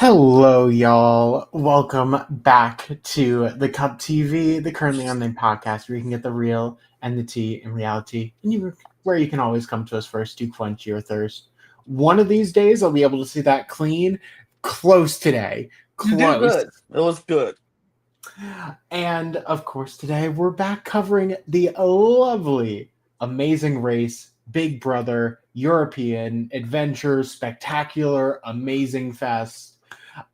Hello, y'all. Welcome back to the Cup TV, the Currently Unnamed Podcast, where you can get the real and the tea in reality, and where you can always come to us first to quench your thirst. One of these days, I'll be able to see that clean. Close today. You did Close. good. It was good. And of course, today we're back covering the lovely, amazing race, Big Brother, European, Adventure, Spectacular, Amazing Fest.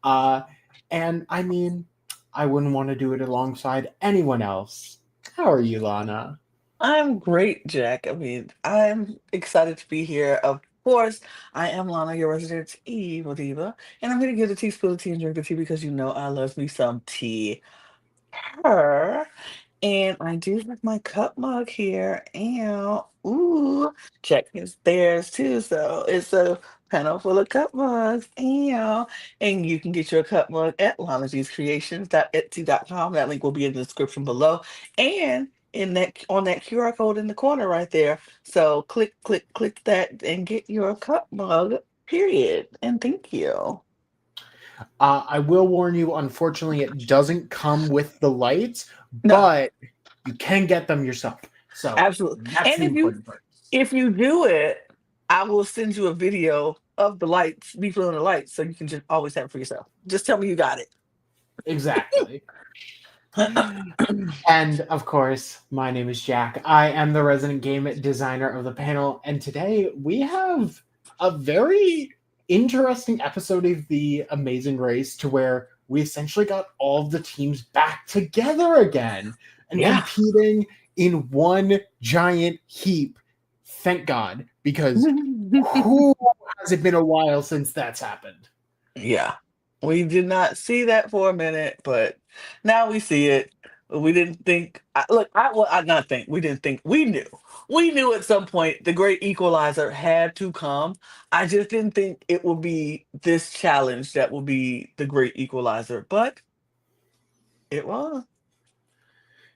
And I mean, I wouldn't want to do it alongside anyone else. How are you, Lana? I'm great, Jack. I'm excited to be here. Of course, I am Lana, your resident evil diva, and I'm going to give the tea, spill the tea, and drink the tea because you know I love me some tea. Her. And I do have my cup mug here, and ooh, Jack is theirs too. So it's a panel full of cup mugs, and you can get your cup mug at lanagcreations.etsy.com. That link will be in the description below, and in that on that QR code in the corner right there. So click that and get your cup mug. Period. And thank you. I will warn you, unfortunately, it doesn't come with the lights, No, but you can get them yourself. So absolutely. that's And the important part. if you do it, I will send you a video of the lights, me filling the lights, so you can just always have it for yourself. Just tell me you got it. Exactly. And of course, my name is Jack. I am the resident game designer of the panel, and today we have a very interesting episode of the Amazing Race to where we essentially got all of the teams back together again and Yeah. competing in one giant heap. Thank God, because who has it been a while since that's happened? Yeah. We did not see that for a minute, but now we see it. We didn't think. I not think. We didn't think. We knew. We knew at some point the great equalizer had to come. I just didn't think it would be this challenge that would be the great equalizer, but it was.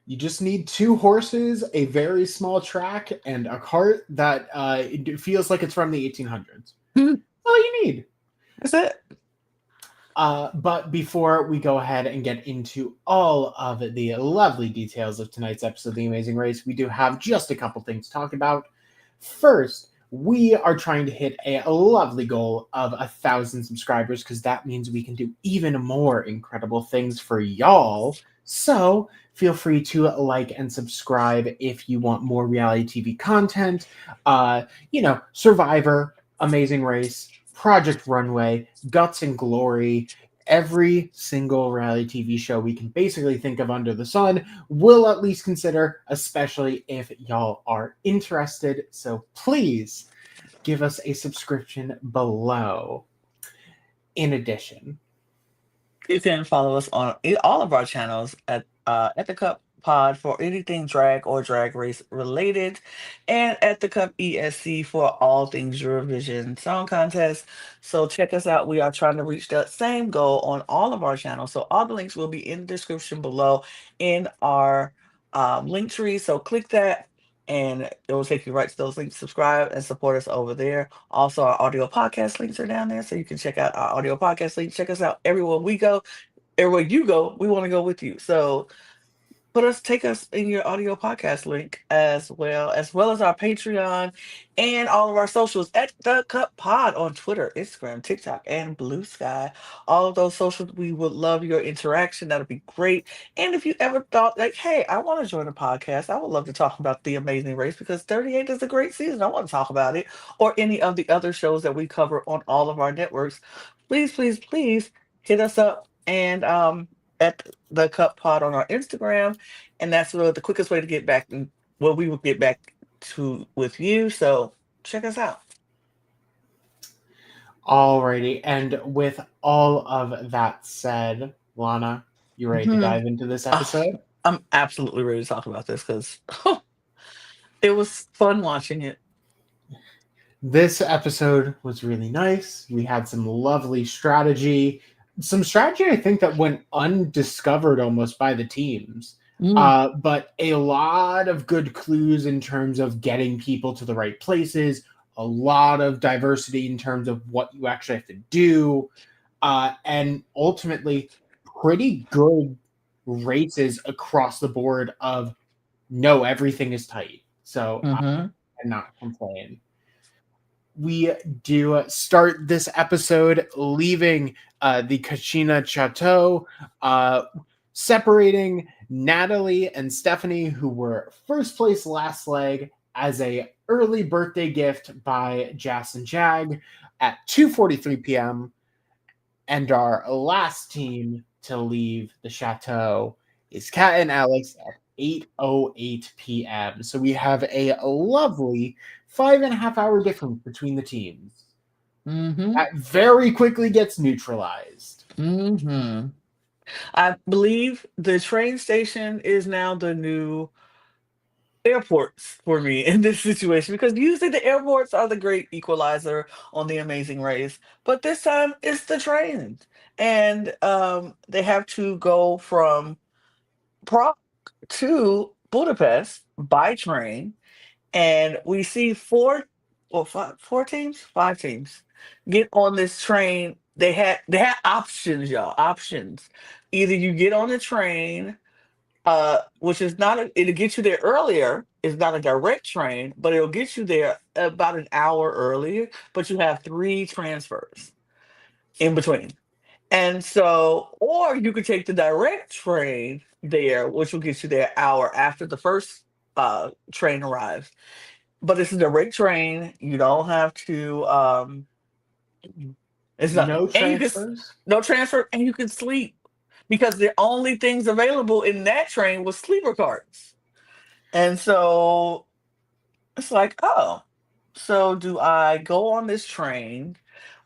You just need two horses, a very small track, and a cart that it feels like it's from the 1800s. All you need. That's it. But before we go ahead and get into all of the lovely details of tonight's episode of The Amazing Race, we do have just a couple things to talk about. First, we are trying to hit a lovely goal of 1,000 subscribers because that means we can do even more incredible things for y'all. So feel free to like and subscribe if you want more reality TV content. Survivor, Amazing Race, Project Runway, Guts and Glory, every single reality TV show we can basically think of under the sun, we'll at least consider, especially if y'all are interested. So please give us a subscription below. In addition, You can follow us on all of our channels at the Cup Pod for anything drag or drag race related, and at the Cup ESC for all things Eurovision Song Contest. So check us out. We are trying to reach that same goal on all of our channels. So all the links will be in the description below in our link tree. So click that. And it will take you right to those links. Subscribe and support us over there. Also, our audio podcast links are down there, so you can check out our audio podcast links. Check us out everywhere we go. Everywhere you go, we want to go with you. So take us in your audio podcast link as well as our Patreon and all of our socials at the Cup Pod on Twitter, Instagram, TikTok, and Blue Sky. All of those socials, we would love your interaction. That'll be great. And if you ever thought like, hey, I want to join a podcast, I would love to talk about The Amazing Race because 38 is a great season. I want to talk about it or any of the other shows that we cover on all of our networks. Please hit us up and at the Cup Pod on our Instagram, and that's really the quickest way to get back. Well, we will get back to with you. So check us out. alrighty. And with all of that said, Lana, you ready to Mhm. dive into this Ah, episode? I'm absolutely ready to talk about this because it was fun watching it. This episode was really nice. We had some lovely strategy. Some strategy I think that went undiscovered almost by the teams. Mm, But a lot of good clues in terms of getting people to the right places, a lot of diversity in terms of what you actually have to do. and ultimately pretty good races across the board of no, everything is tight. So I cannot complain. We do start this episode leaving the Kachina Chateau, separating Natalie and Stephanie, who were first place last leg, as a early birthday gift by Jas and Jag at 2:43 p.m. And our last team to leave the chateau is Kat and Alex at 8:08 p.m. So we have a lovely 5.5 hour difference between the teams. That very quickly gets neutralized. I believe the train station is now the new airports for me in this situation, because usually the airports are the great equalizer on The Amazing Race, but this time it's the trains. And they have to go from Prague to Budapest by train, and we see four teams, five teams get on this train. They had options, y'all. Options. Either you get on the train, which is not it'll get you there earlier. It's not a direct train, but it'll get you there about an hour earlier. But you have three transfers in between. And so, or you could take the direct train there, which will get you there an hour after the first train arrives. But it's a direct train. You don't have to. It's not, No and you can transfers? no transfer, and you can sleep, because the only things available in that train was sleeper carts. And so it's like, oh, so do I go on this train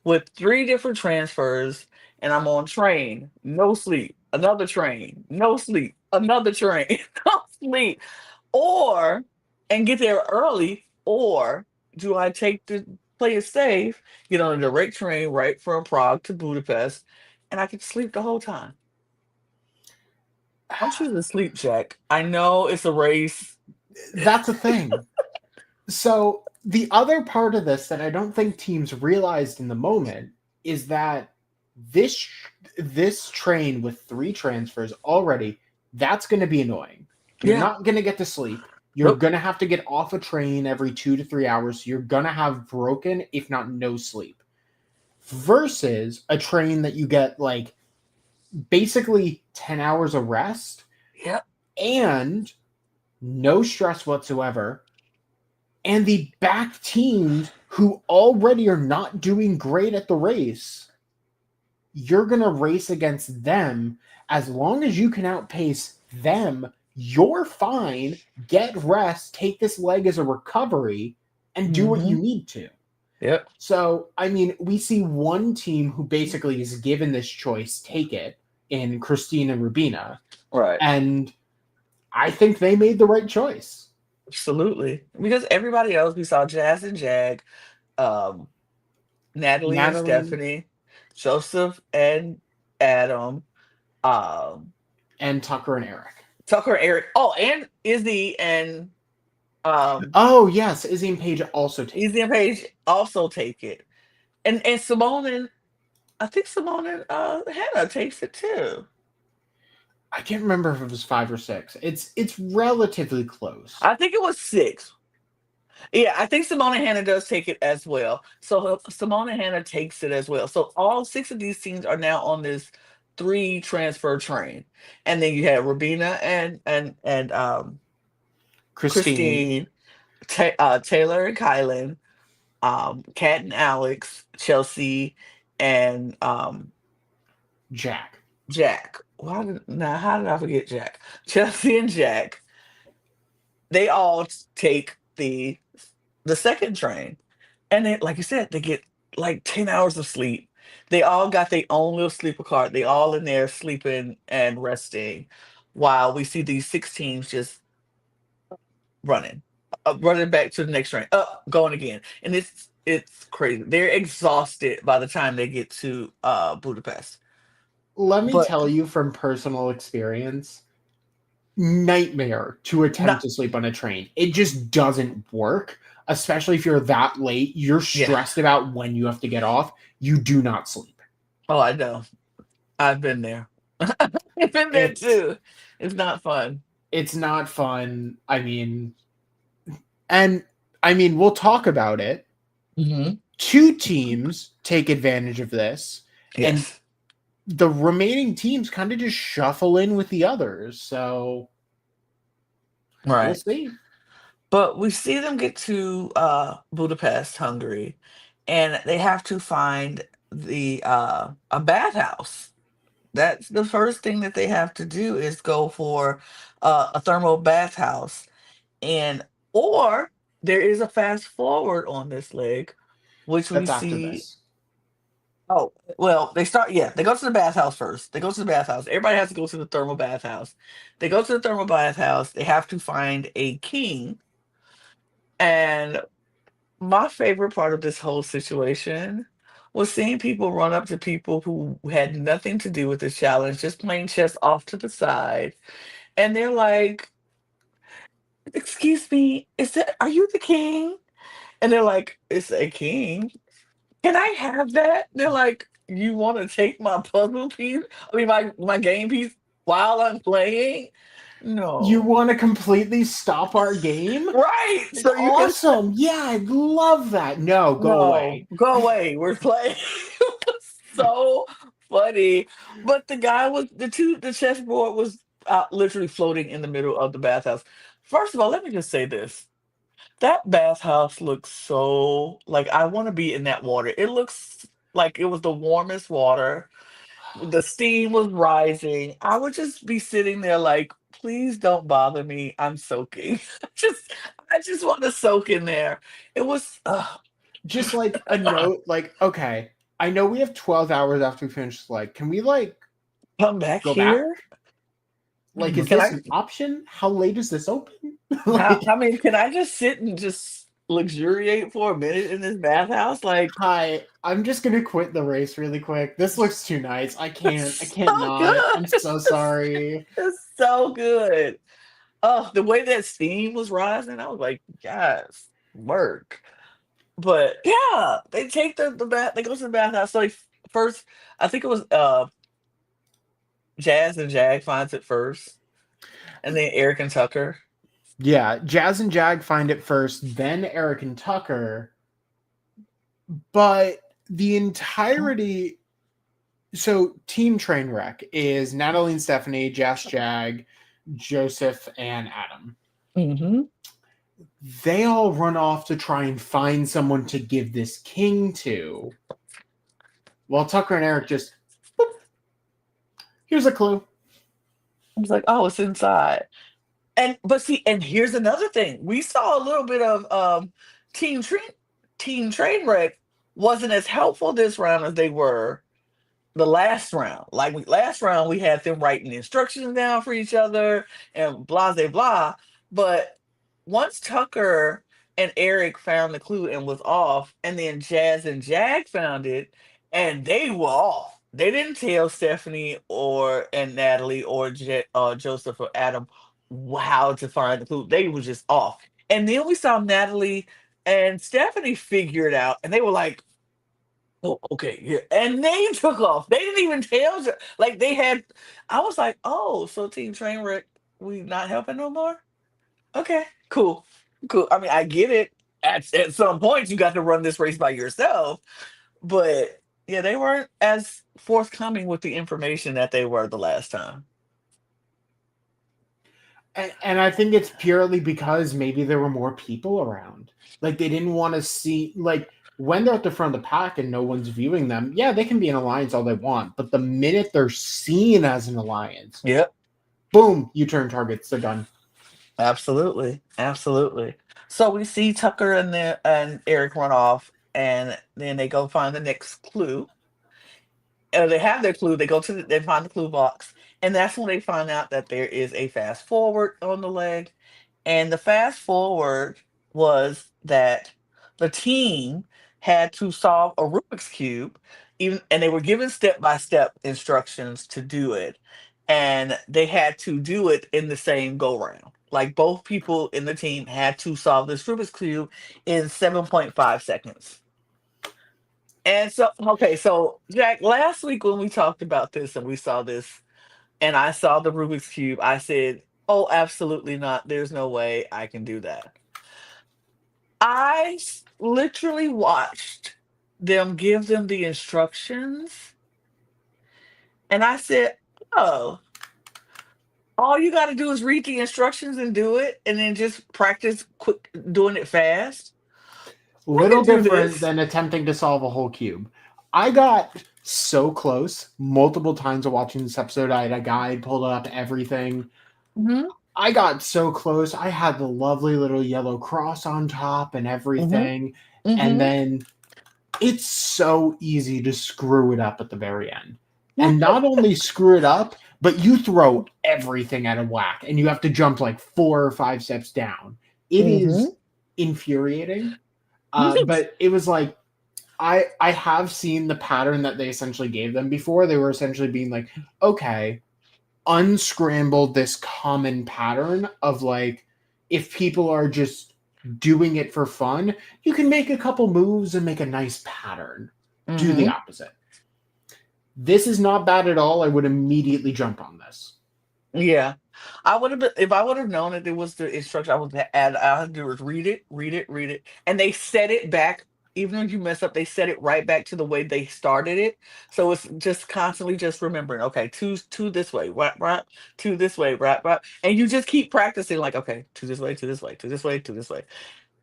with three different transfers, and I'm on train, no sleep, another train, no sleep, another train, no sleep, or and get there early, or do I take the play it safe, get on a direct train right from Prague to Budapest, and I can sleep the whole time? I'm choosing sleep, Jack. I know it's a race. That's a thing. So the other part of this that I don't think teams realized in the moment is that this train with three transfers already, that's going to be annoying. You're Yeah. not going to get to sleep. You're going to have to get off a train every 2 to 3 hours. You're going to have broken, if not no sleep. Versus a train that you get like basically 10 hours of rest. Yep. And no stress whatsoever. And the back teams who already are not doing great at the race, you're going to race against them. As long as you can outpace them, you're fine. Get rest, take this leg as a recovery, and do what you need to. Yep. So, I mean, we see one team who basically is given this choice, take it, in Christine and Rubina. Right. And I think they made the right choice. Absolutely. Because everybody else, we saw Jazz and Jag, Natalie and Stephanie, Joseph and Adam, and Tucker and Eric. Tucker and Eric. Oh, and Izzy and oh yes, Izzy and Paige also take Izzy and Paige also take it. And Simone and I think Simone and Hannah takes it too. I can't remember if it was 5 or 6. It's relatively close. I think it was 6. Yeah, I think Simone and Hannah does take it as well. So Simone and Hannah takes it as well. So all 6 of these teams are now on this 3 transfer train. And then you have Rubina and Christine, Taylor and Kylan, Kat and Alex, Chelsea, and Jack. How did I forget Jack? Chelsea and Jack. They all take the second train, and then, like you said, they get like 10 hours of sleep. They all got their own little sleeper cart. They all in there sleeping and resting, while we see these 6 teams just running back to the next train, going again, and it's crazy. They're exhausted by the time they get to Budapest. Let me tell you from personal experience, nightmare to attempt to sleep on a train. It just doesn't work, especially if you're that late. You're stressed about when you have to get off. You do not sleep. Oh, I know. I've been there. I've been there It's too. It's not fun. it's not fun. And we'll talk about it. Hmm. Two teams take advantage of this, and Yes. the remaining teams kind of just shuffle in with the others. So we'll Right. see. But we see them get to Budapest, Hungary, and they have to find the a bathhouse. That's the first thing that they have to do is go for a thermal bathhouse, and or there is a fast forward on this leg, which we That's after see. this. Oh, well, they start, yeah, they go to the bathhouse first. They go to the bathhouse. Everybody has to go to the thermal bathhouse. They go to the thermal bathhouse. They have to find a king. And my favorite part of this whole situation was seeing people run up to people who had nothing to do with the challenge, just playing chess off to the side. And they're like, "Excuse me, are you the king?" And they're like, "It's a king. Can I have that?" They're like, "You want to take my puzzle piece? I mean, my game piece while I'm playing? You No." want to completely stop our game? Right. It's So you can awesome. Yeah, I love that. No, go no, away. go away. We're playing. It was so funny. But the chessboard was literally floating in the middle of the bathhouse. First of all, let me just say this. That bathhouse looks so like I want to be in that water. It looks like it was the warmest water. The steam was rising. I would just be sitting there like, please don't bother me. I'm soaking. just I just want to soak in there. It was Just like a note, like, okay, I know we have 12 hours after we finish this. Like, can we like come back go back? here. Like, is Can this I an option? How late is this open? Like, I mean, can I just sit and just luxuriate for a minute in this bathhouse? Like hi, I'm just gonna quit the race really quick. This looks too nice. I it's can't so not. good. I'm so sorry. It's so good. Oh, the way that steam was rising, I was like, guys, work. But yeah, they take the bath. They go to the bathhouse. So like first, I think it was Jazz and Jag finds it first, and then Eric and Tucker. Yeah, Jazz and Jag find it first, then Eric and Tucker. But the entirety, so Team Trainwreck is Natalie and Stephanie, Jazz, Jag, Joseph, and Adam. Hmm. They all run off to try and find someone to give this king to, while Tucker and Eric just, boop, here's a clue. I was like, oh, it's inside. And but see, and here's another thing. We saw a little bit of Team Train Team Trainwreck wasn't as helpful this round as they were the last round. Like last round, we had them writing the instructions down for each other and blah blah blah. But once Tucker and Eric found the clue and was off, and then Jazz and Jag found it, and they were off. They didn't tell Stephanie or and Natalie or Joseph or Adam how to find the clue. They were just off. And then we saw Natalie and Stephanie figure it out, and they were like, "Oh, okay, yeah." And they took off. They didn't even tell like they had. I was like, "Oh, so Team Trainwreck, we not helping no more?" Okay, cool, cool. I mean, I get it. At some point, you got to run this race by yourself, but yeah, they weren't as forthcoming with the information that they were the last time. And I think it's purely because maybe there were more people around. Like they didn't want to see, like when they're at the front of the pack and no one's viewing them, yeah, they can be an alliance all they want. But the minute they're seen as an alliance, Yep, boom, you turn targets, they're done. absolutely, absolutely. So we see Tucker and Eric run off, and then they go find the next clue. They have their clue. They find the clue box, and that's when they find out that there is a fast forward on the leg. And the fast forward was that the team had to solve a Rubik's cube, even and they were given step by step instructions to do it, and they had to do it in the same go round. Like both people in the team had to solve this Rubik's cube in 7.5 seconds. And so, okay, so Jack, last week when we talked about this and we saw this, and I saw the Rubik's Cube, I said, oh, absolutely not. There's no way I can do that. Literally watched them give them the instructions, and I said, oh, all you got to do is read the instructions and do it, and then just practice quick doing it fast. I Little can do different this. than attempting to solve a whole cube. I got so close multiple times of watching this episode. I had a guide, pulled up everything. Hmm. I got so close. I had the lovely little yellow cross on top and Hmm. everything. And Hmm. then it's so easy to screw it up at the very end. And not only screw it up, but you throw everything out of whack and you have to jump like 4 or 5 steps down. It Hmm. is infuriating. But it was like I have seen the pattern that they essentially gave them before. They were essentially being like, okay, unscramble this common pattern of like, if people are just doing it for fun, you can make a couple moves and make a nice pattern. Do the Hmm. opposite. This is not bad at all. I would immediately jump on this. Yeah. I would have been if I would have known that it was the instruction. I would add. I had to do was read it, read it, read it, and they set it back. Even if you mess up, they set it right back to the way they started it. So it's just constantly just remembering. Okay, two this way, right, right, two this way, right, right, and you just keep practicing. Like, okay, two this way, two this way, two this way, two this way.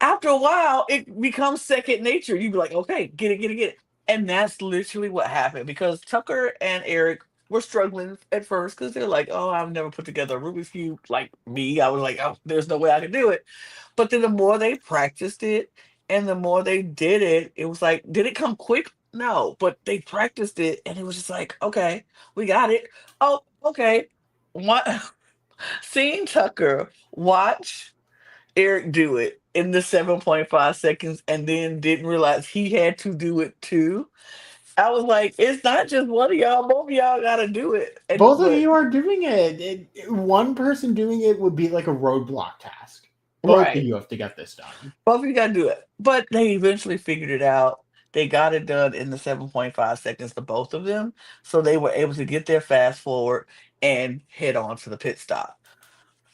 After a while, it becomes second nature. You be like, okay, get it, get it, get it. And that's literally what happened because Tucker and Eric were struggling at first because they're like, oh, I've never put together a Rubik's Cube like me. I was like, oh, there's no way I can do it. But then the more they practiced it and the more they did it, it was like, did it come quick? No, but they practiced it and it was just like, okay, we got it. Oh, okay. What? Seeing Tucker watch Eric do it in the 7.5 seconds and then didn't realize he had to do it too. I was like, it's not just one of y'all, both of y'all gotta do it. And Both of but you are doing one person doing it would be like a roadblock task. Both of right, you have to get this done. both of you gotta do it. But they eventually figured it out. They got it done in the 7.5 seconds, the both of them. So they were able to get their fast forward and head on to the pit stop.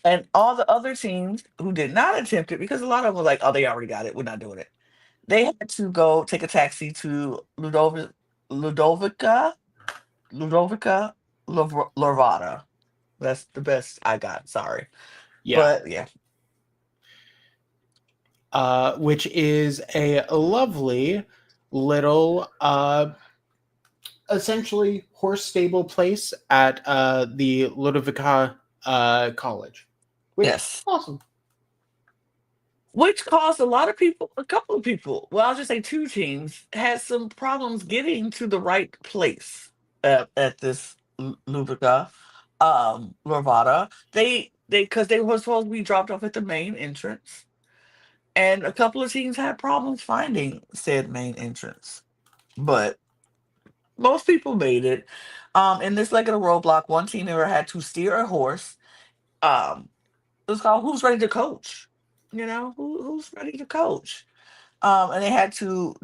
And all the other teams who did not attempt it, because a lot of them were like, oh, they already got it. We're not doing it. They had to go take a taxi to Ludovica, Ludovica Larvada. That's the best I got. Sorry, Yeah. but yeah, Which is a lovely little essentially horse stable place at the Ludovica College, which yes. awesome. Which caused a lot of people, a couple of people, well, I'll just say two teams, had some problems getting to the right place at this Ludovica Larvada. Because they were supposed to be dropped off at the main entrance. And a couple of teams had problems finding said main entrance. But most people made it. In this leg of the roadblock, one team member had to steer a horse. Um, it was called Who's Ready to Coach? Who's ready to coach? And they had to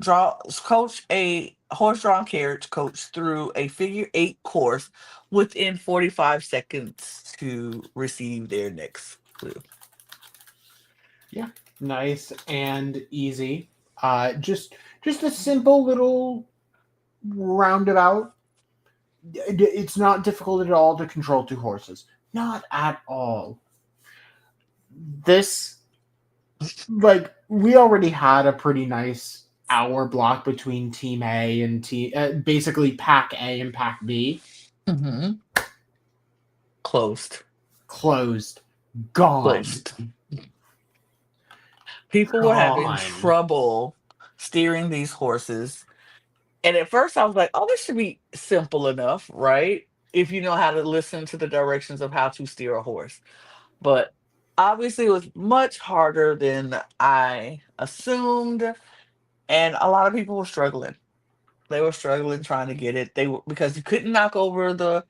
coach a horse-drawn carriage coach through a figure eight course within 45 seconds to receive their next clue. Yeah, nice and easy. Just a simple little roundabout. It's not difficult at all to control two horses. Not at all. This, like, we already had a pretty nice hour block between Team A and basically Pack A and Pack B. Hmm. Closed. Closed. Gone. Closed. People were having Gone. trouble steering these horses. And at first I was like, oh, this should be simple enough, right? If you know how to listen to the directions of how to steer a horse. But obviously it was much harder than I assumed. And a lot of people were struggling. They were struggling trying to get it. They were because you couldn't knock over the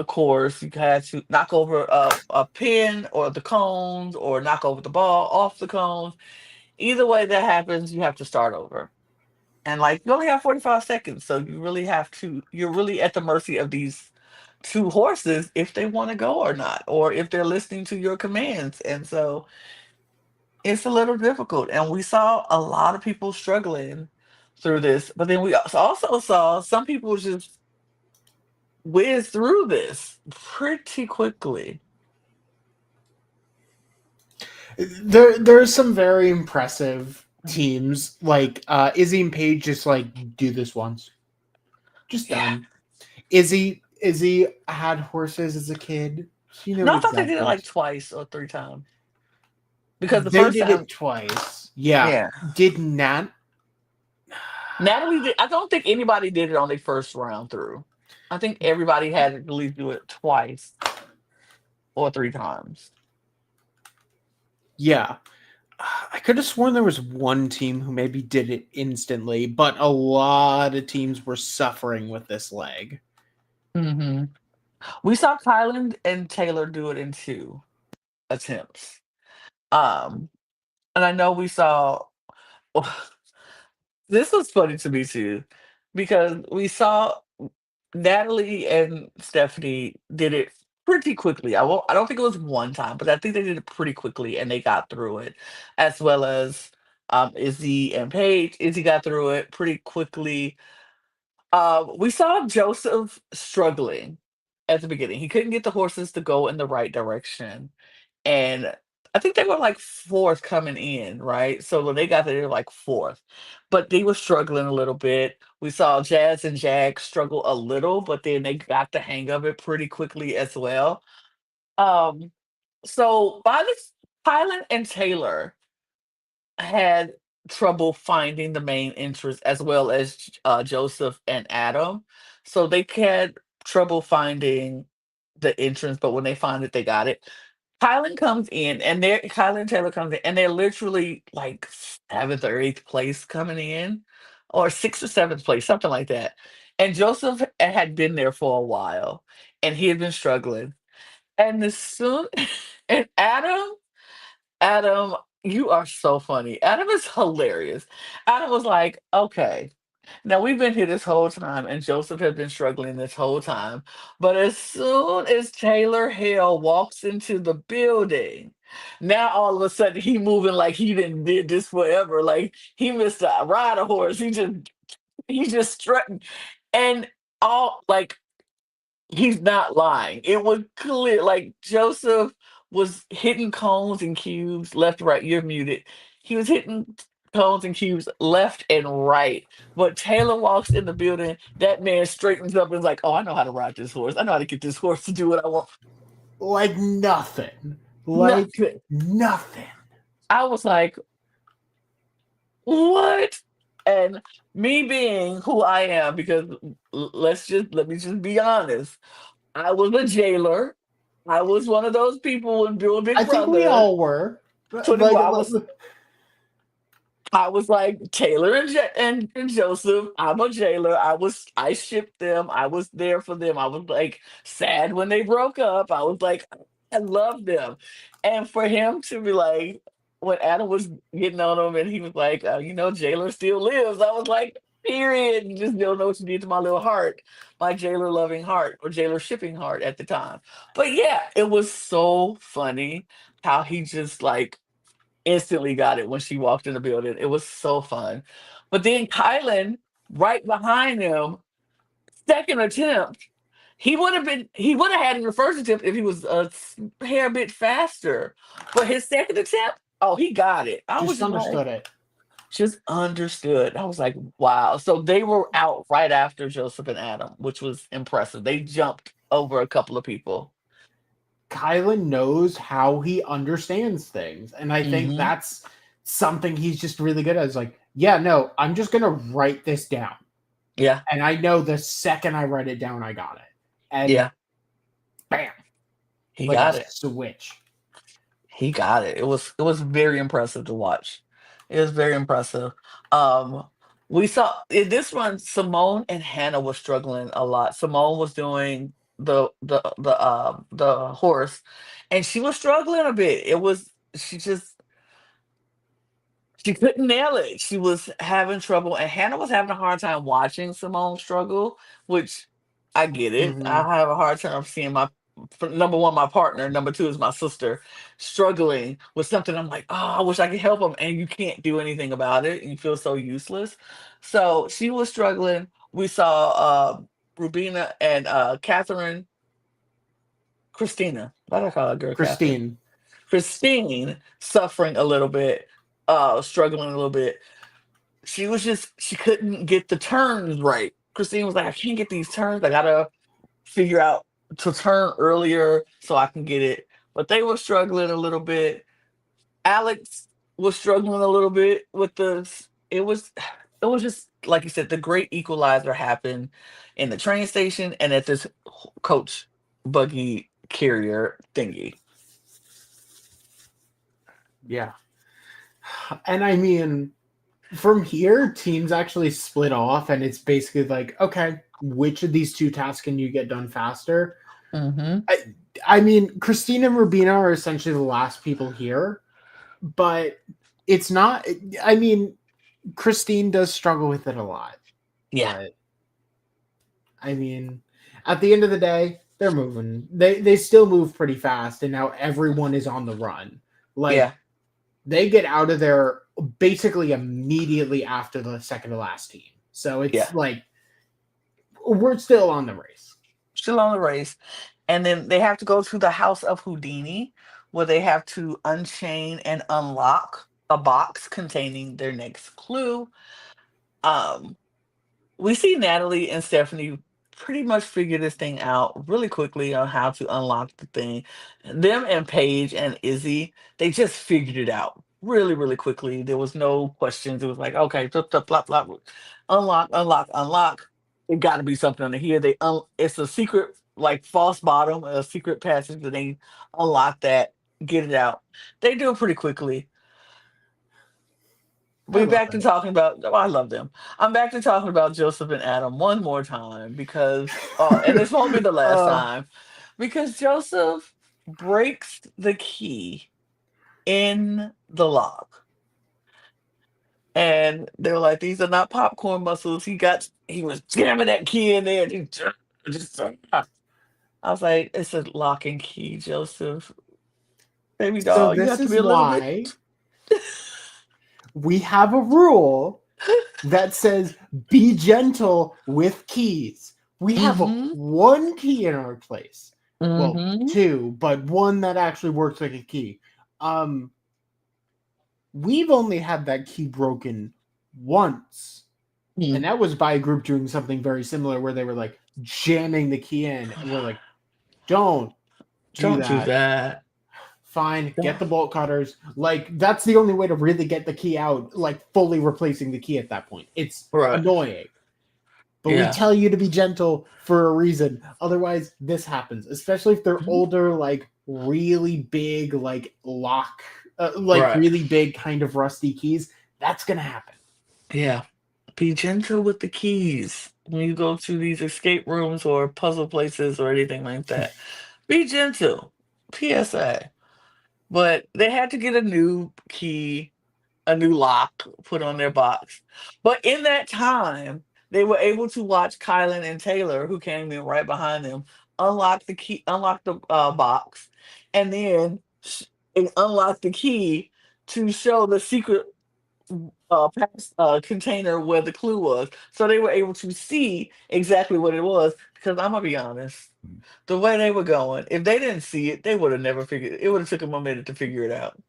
course. You had to knock over a pin or the cones or knock over the ball off the cones. Either way that happens, you have to start over. And like you only have 45 seconds, so you're really at the mercy of these two horses if they want to go or not, or if they're listening to your commands. And so it's a little difficult. And we saw a lot of people struggling through this, but then we also saw some people just whiz through this pretty quickly. There's some very impressive teams like Izzy and Paige just like do this once, just Yeah. done. Izzy had horses as a kid. She knew No, I thought they did it exactly. like twice or three times. Because the They first did time, it twice. Yeah. yeah. Did Nat? Natalie did, I don't think anybody did it on their first round through. I think everybody had to at least do it twice or three times. Yeah. I could have sworn there was one team who maybe did it instantly, but a lot of teams were suffering with this leg. Hmm. We saw Kylan and Taylor do it in two attempts. Um, and I know we saw this was funny to me too, because we saw Natalie and Stephanie did it pretty quickly. I don't think it was one time, but I think they did it pretty quickly and they got through it, as well as Izzy and Paige. Izzy got through it pretty quickly. We saw Joseph struggling at the beginning. He couldn't get the horses to go in the right direction. And I think they were like fourth coming in, right? So when they got there, they were like fourth, but they were struggling a little bit. We saw Jazz and Jag struggle a little, but then they got the hang of it pretty quickly as well. Um, so by this, Kylan and Taylor had trouble finding the main entrance as well as Joseph and Adam. So they had trouble finding the entrance, but when they found it, they got it. Kylan and Taylor comes in and they're literally like seventh or eighth place coming in, or sixth or seventh place, something like that. And Joseph had been there for a while and he had been struggling. And as soon and Adam, you are so funny. Adam is hilarious. Adam was like, okay, now we've been here this whole time, and Joseph has been struggling this whole time. But as soon as Taylor Hale walks into the building, now all of a sudden he moving like he didn't did this forever. Like he missed a ride a horse. He just strutting. And all like he's not lying. It was clear. Like Joseph was hitting cones and cubes left, right. You're muted. He was hitting cones and cubes left and right. But Taylor walks in the building. That man straightens up and is like, "Oh, I know how to ride this horse. I know how to get this horse to do what I want." Like nothing. Like Nothing. nothing. I was like, "What?" And me being who I am, because let me just be honest. I was a jailer. I was one of those people when Bill I Big think we Brother all were. Like, 24. I was like Taylor and Joseph. I'm a jailer. I shipped them. I was there for them. I was like sad when they broke up. I was like I love them. And for him to be like when Adam was getting on him and he was like, jailer still lives. I was like, period. You just don't know what you did to my little heart, my jailer loving heart or jailer shipping heart at the time. But yeah, it was so funny how he just like instantly got it when she walked in the building. It was so fun. But then Kylan, right behind him, second attempt, he would have had in the first attempt if he was a hair bit faster. But his second attempt, oh, he got it. I was just just like, understood it. just understood. I was like, wow. So they were out right after Joseph and Adam, which was impressive. They jumped over a couple of people. Kylan knows how he understands things. And I think Hmm. that's something he's just really good at. Is like, yeah, no, I'm just gonna write this down. Yeah, And I know the second I write it down, I got it. And yeah, bam, he like a got it. switch. He got it. It was very impressive to watch. It was very impressive. Um, we saw in this one, Simone and Hannah were struggling a lot. Simone was doing the horse, and she was struggling a bit. It was she just She couldn't nail it. She was having trouble, and Hannah was having a hard time watching Simone struggle, which I get it. Hmm. I have a hard time seeing number one, my partner, number two is my sister, struggling with something. I'm like, oh, I wish I could help them, and you can't do anything about it. You feel so useless. So she was struggling. We saw Rubina and Catherine, Christina. Why did I call her girl Catherine? Christine. Christine suffering a little bit, struggling a little bit. She couldn't get the turns right. Christine was like, I can't get these turns. I gotta figure out to turn earlier so I can get it. But they were struggling a little bit. Alex was struggling a little bit with the. It was just like you said. The great equalizer happened in the train station and at this coach buggy carrier thingy. Yeah. And I mean, from here, teams actually split off, and it's basically like, okay, which of these two tasks can you get done faster? Mm-hmm. I mean, Christine and Rubina are essentially the last people here, but it's not. I mean, Christine does struggle with it a lot, Yeah, but I mean, at the end of the day, they're moving. They still move pretty fast, and now everyone is on the run. Like yeah, they get out of there basically immediately after the second to last team. So yeah. it's like we're still on the race. Still on the race. And then they have to go to the House of Houdini, where they have to unchain and unlock a box containing their next clue. Um, we see Natalie and Stephanie pretty much figure this thing out really quickly on how to unlock the thing. Them and Paige and Izzy, they just figured it out really, really quickly. There was no questions. It was like, okay, flip, flip, flop, flop, unlock, unlock, unlock. It got to be something under here. It's a secret, like false bottom, a secret passage that they unlock that, get it out. They do it pretty quickly. I We love back to it. talking about. Oh, I love them. I'm back to talking about Joseph and Adam one more time because, and this won't be the last uh, time, because Joseph breaks the key in the lock, and they were like, "These are not popcorn muscles." He was jamming that key in there. And just, I was like, "It's a lock and key, Joseph, baby so doll. You this have to is be a little bit." why we have a rule that says be gentle with keys. We have Mm-hmm. one key in our place. Well, Mm-hmm. two, but one that actually works like a key. Um, we've only had that key broken once, and that was by a group doing something very similar where they were like jamming the key in, and we're like, don't do Don't do that. that. Fine, get the bolt cutters. Like, that's the only way to really get the key out, like fully replacing the key at that point. It's Right. annoying. But we Yeah. tell you to be gentle for a reason. Otherwise, this happens, especially if they're Mhm. older, like really big, like like Right. really big kind of rusty keys. That's gonna happen. Yeah. Be gentle with the keys when you go to these escape rooms or puzzle places or anything like that. Be gentle. PSA. But they had to get a new key, a new lock put on their box. But in that time, they were able to watch Kylan and Taylor, who came in right behind them, unlock the box, and then unlock the key to show the secret container where the clue was. So they were able to see exactly what it was. Because I'm gonna be honest, the way they were going, if they didn't see it, they would have never figured. It would have took them a minute to figure it out.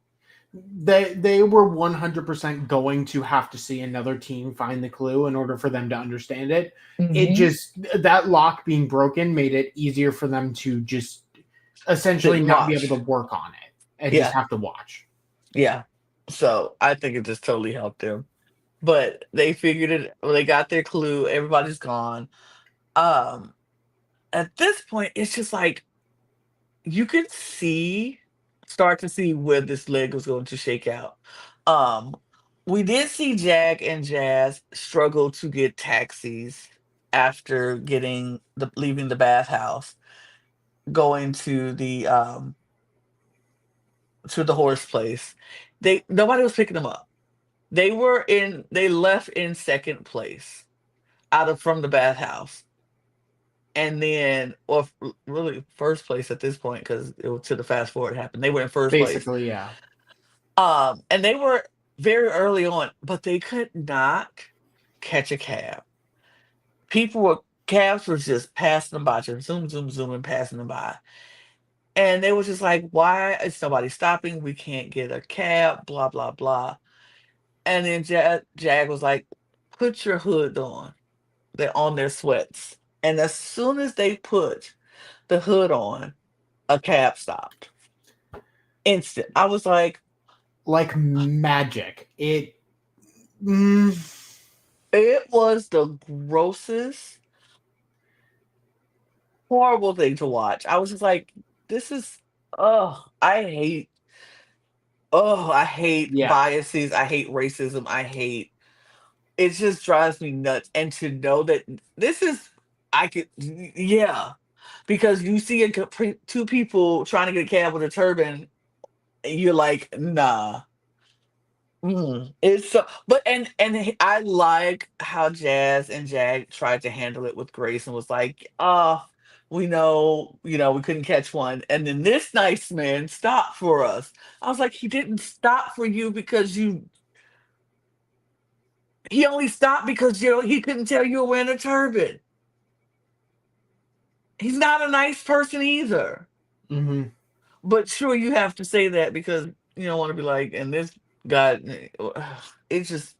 They were 100% going to have to see another team find the clue in order for them to understand it. It Hmm. just that lock being broken made it easier for them to just essentially Didn't not be able to watch. work on it and just Yeah, have to watch. yeah. So I think it just totally helped them. But they figured it. Well, they got their clue. Everybody's gone. Um, at this point, it's just like you could start to see where this leg was going to shake out. Um, we did see Jack and Jazz struggle to get taxis after leaving the bathhouse, going to the horse place. Nobody was picking them up. They left in second place from the bathhouse. And then, or really first place at this point, because it was to the fast forward happened. They were in first place. Basically, yeah. And they were very early on, but they could not catch a cab. Cabs were just passing them by, just zoom, zoom, zoom, and passing them by. And they were just like, why is nobody stopping? We can't get a cab, blah, blah, blah. And then Jag was like, put your hood on. They're on their sweats. And as soon as they put the hood on, a cab stopped. Instant. I was like magic. It was the grossest, horrible thing to watch. I was just like, this is, I hate Yeah. biases. I hate racism. It just drives me nuts. And to know that because you see two people trying to get a cab with a turban, and you're like, nah. It's so, but I like how Jazz and Jag tried to handle it with grace and was like, we know, we couldn't catch one. And then this nice man stopped for us. I was like, he didn't stop for you because he only stopped because he couldn't tell you were wearing a turban. He's not a nice person either. Mm-hmm. But sure, you have to say that because you don't want to be like, and this guy, it just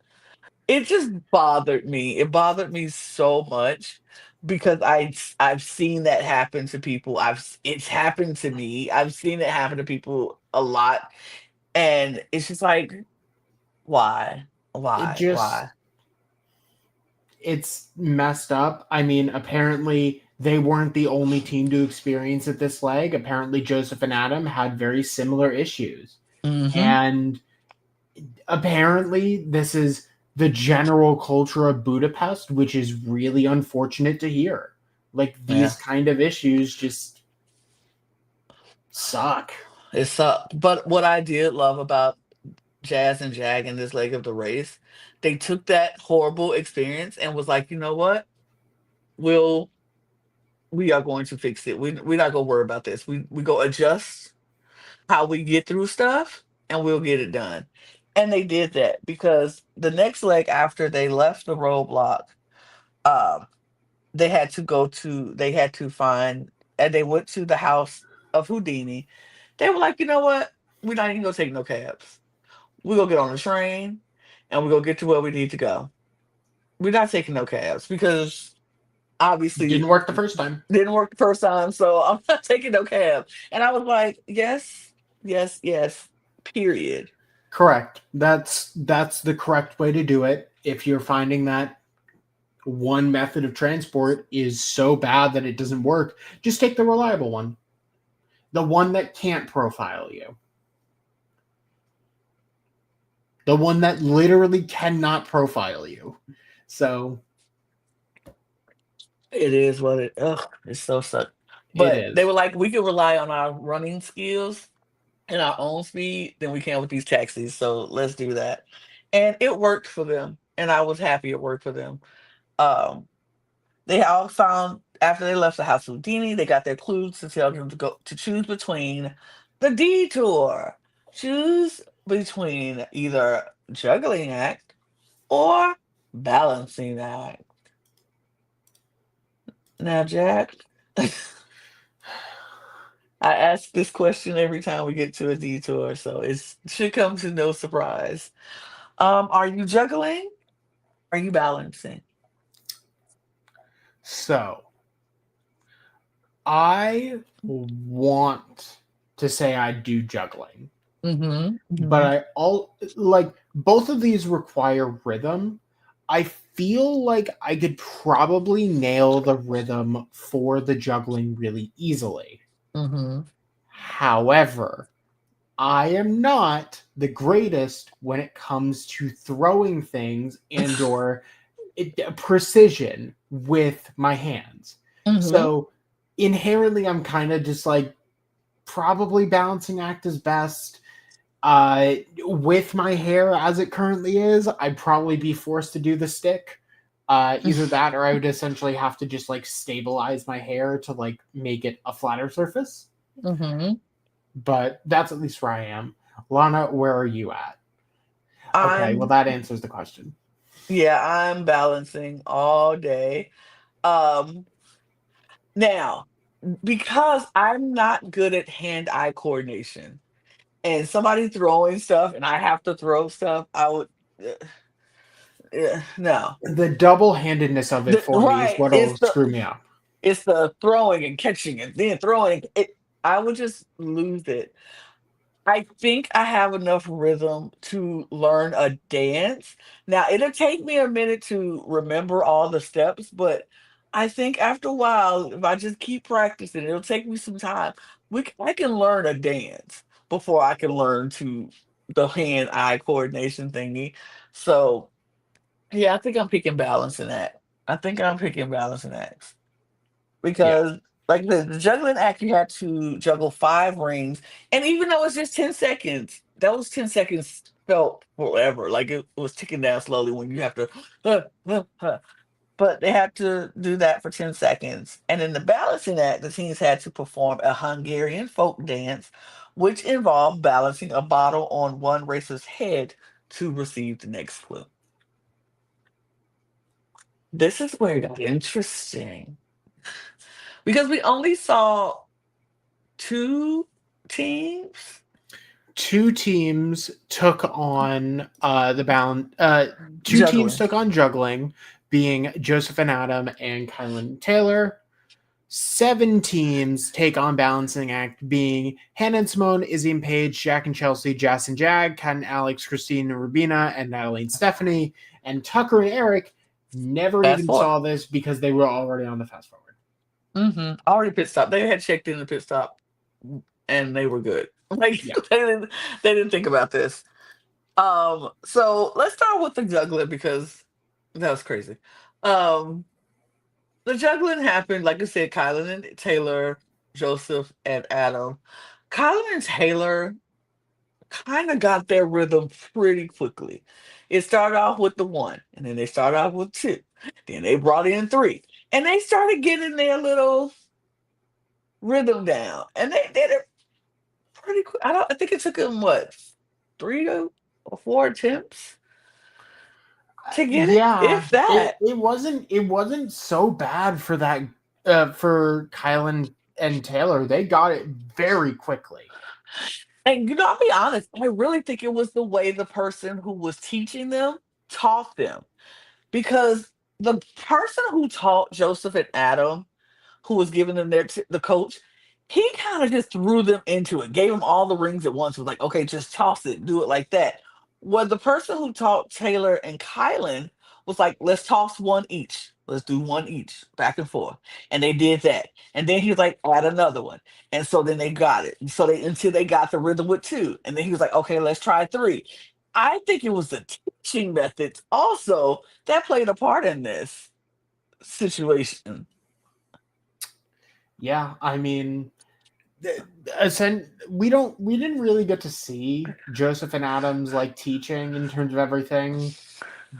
bothered me. It bothered me so much because I've seen that happen to people. It's happened to me. I've seen it happen to people a lot, and it's just like, why? It's messed up. I mean, apparently they weren't the only team to experience it this leg. Apparently Joseph and Adam had very similar issues. Mm-hmm. And apparently this is the general culture of Budapest, which is really unfortunate to hear. Like, these kind of issues just suck. It sucked. But what I did love about Jazz and Jag in this leg of the race, they took that horrible experience and was like, you know what? We are going to fix it. We're not gonna worry about this. We go adjust how we get through stuff and we'll get it done. And they did that because the next leg after they left the roadblock, they had to find, and they went to the house of Houdini. They were like, you know what? We're not even gonna take no cabs. We're gonna get on the train and we're gonna get to where we need to go. We're not taking no cabs because obviously Didn't work the first time. Didn't work the first time, so I'm not taking no cab. And I was like, yes, period. Correct. That's the correct way to do it. If you're finding that one method of transport is so bad that it doesn't work, just take the reliable one. The one that can't profile you. The one that literally cannot profile you. So it is what it's so suck. But they were like, we can rely on our running skills and our own speed than we can with these taxis. So let's do that. And it worked for them. And I was happy it worked for them. They all found, after they left the house of Houdini, they got their clues to tell them to choose between the detour. Choose between either juggling act or balancing act. Now, Jack, I ask this question every time we get to a detour, so it should come to no surprise. Are you juggling? Are you balancing? So, I want to say I do juggling. But both of these require rhythm. I feel like I could probably nail the rhythm for the juggling really easily. However, I am not the greatest when it comes to throwing things and or precision with my hands. So inherently, I'm kind of just like, probably balancing act is best. With my hair as it currently is, I'd probably be forced to do the stick. Either that, or I would essentially have to just like stabilize my hair to like make it a flatter surface. Hmm. But that's at least where I am. Lana, where are you at? Okay, well I'm that answers the question. Yeah, I'm balancing all day. Um, Now, because I'm not good at hand-eye coordination, and somebody throwing stuff and I have to throw stuff, I would no. The double-handedness of it for me is Right, what'll screw me up. it's the throwing and catching and then throwing it. I would just lose it. I think I have enough rhythm to learn a dance. Now, it'll take me a minute to remember all the steps, but I think after a while, if I just keep practicing, it'll take me some time. I can learn a dance before I can learn to the hand-eye coordination thingy. So, yeah, I think I'm picking balance in that. I think I'm picking balance in that. Yeah. Because like the juggling act, you had to juggle 5 rings, and even though it's just 10 seconds, those 10 seconds felt forever. Like it was ticking down slowly when you have to but they had to do that for 10 seconds. And in the balancing act, the teams had to perform a Hungarian folk dance, which involved balancing a bottle on one racer's head to receive the next clue. This is where it got interesting because we only saw 2 teams Two teams took on the balance. Two teams juggling. took on juggling, being Joseph and Adam and Kylan Taylor. 7 teams take on balancing act, being Hannah and Simone, Izzy and Paige, Jack and Chelsea, Jess and Jag, Kat and Alex, Christine and Rubina, and Natalie and Stephanie. And Tucker and Eric never Fast even forward. saw this because they were already on the fast forward. Already pit stop. They had checked in the pit stop and they were good. Like Yeah. they didn't think about this. So let's start with the juggling because that was crazy. Um, the juggling happened, like I said, Kylan and Taylor, Joseph and Adam. Kylan and Taylor kind of got their rhythm pretty quickly. It started off with the 1, and then they started off with 2. Then they brought in 3. And they started getting their little rhythm down. And they did it pretty quick. I think it took them what, 3 or 4 attempts to get it? Yeah, If that. it wasn't so bad for that for Kylan and Taylor. They got it very quickly. And I'll be honest, I really think it was the way the person who was teaching them taught them. Because the person who taught Joseph and Adam, who was giving them the coach, he kind of just threw them into it, gave them all the rings at once. Was like, okay, just toss it, do it like that. Well, the person who taught Taylor and Kylan was like, let's toss one each. Let's do one each, back and forth. And they did that. And then he was like, add another one. And so then they got it. So they until they got the rhythm with 2. And then he was like, okay, let's try 3. I think it was the teaching methods also that played a part in this situation. Yeah, I mean, we didn't really get to see Joseph and Adam's like teaching in terms of everything,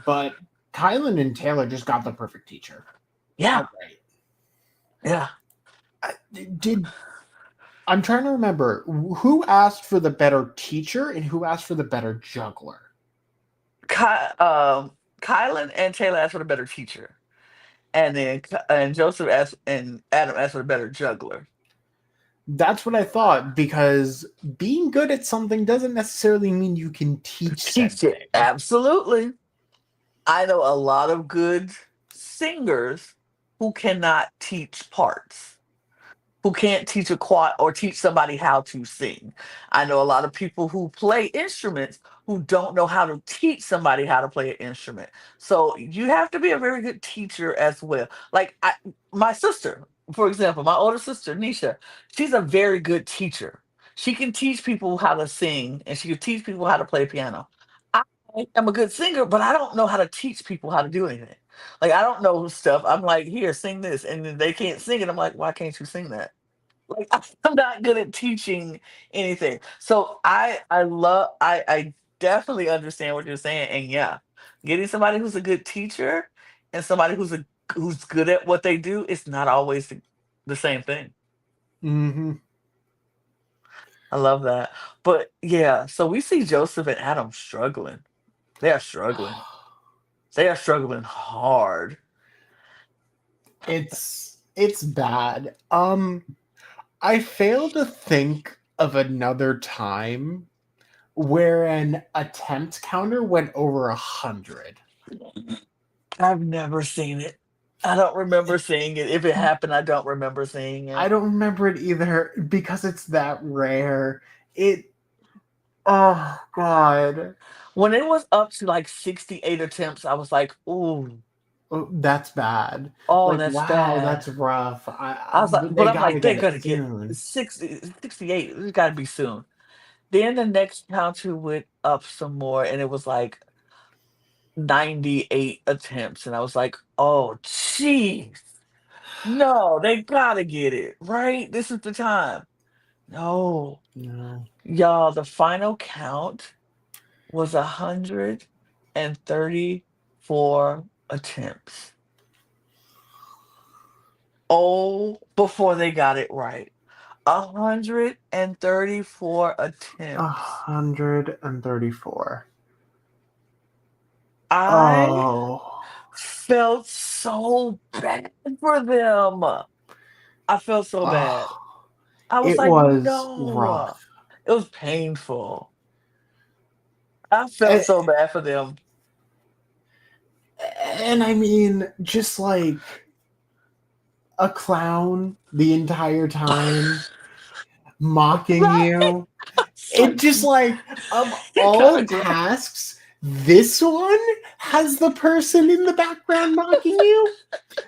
but Kylan and Taylor just got the perfect teacher. Yeah. Outright. Yeah. Did I'm trying to remember who asked for the better teacher and who asked for the better juggler. Kylan and Taylor asked for the better teacher, and then and Joseph asked and Adam asked for the better juggler. That's what I thought, because being good at something doesn't necessarily mean you can teach said Teach it thing. absolutely. I know a lot of good singers who cannot teach parts, who can't teach a quad or teach somebody how to sing. I know a lot of people who play instruments who don't know how to teach somebody how to play an instrument. So you have to be a very good teacher as well. Like my sister, for example, my older sister Nisha, she's a very good teacher. She can teach people how to sing and she can teach people how to play piano. I am a good singer, but I don't know how to teach people how to do anything. Like I don't know stuff. I'm like, here, sing this, and then they can't sing it. I'm like, why can't you sing that? Like I'm not good at teaching anything. So I definitely understand what you're saying. And yeah, getting somebody who's a good teacher and somebody who's good at what they do, it's not always the same thing. Hmm. I love that. But yeah, so we see Joseph and Adam struggling. They are struggling. They are struggling hard. It's bad. I fail to think of another time where an attempt counter went over 100. I've never seen it. I don't remember seeing it. If it happened, I don't remember seeing I it. don't remember it either because it's that rare. It Oh God. When it was up to like 68 attempts, I was like, ooh, Oh, that's bad. oh, Like, that's wow, bad. that's rough. I was like, but They I'm gotta like, they're get it gonna get soon. 60, 68. It's gotta be soon. Then the next counter went up some more and it was like 98 attempts. And I was like, oh, jeez. No, they gotta get it, right? This is the time. No. No. Y'all, the final count was 134 attempts. Oh, before they got it right. 134 attempts. 134. I Oh, felt so bad for them. I felt so bad. oh, I was it like, was no. rough. It was painful. I felt And, so bad for them. and I mean, just like a clown the entire time, mocking Right? you. It's It like, just like of it kind all of gross. tasks, this one has the person in the background mocking you.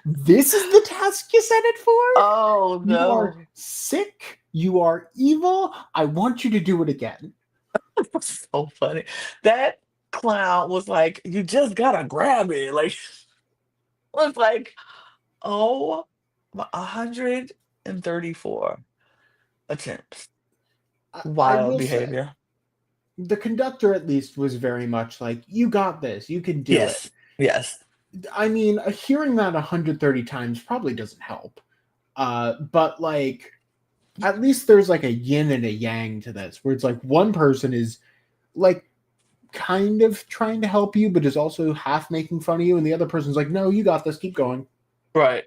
This is the task you set it for. Oh You are no. sick. You are evil. I want you to do it again. It was so funny. That clown was like, you just gotta grab it. Like, was like, oh, 134 attempts. I Wild will say, behavior. the conductor at least was very much like, you got this. You can do it. Yes. Yes. I mean, hearing that 130 times probably doesn't help. But like, at least there's like a yin and a yang to this, where it's like one person is like kind of trying to help you, but is also half making fun of you, and the other person's like, no, you got this, keep going. Right.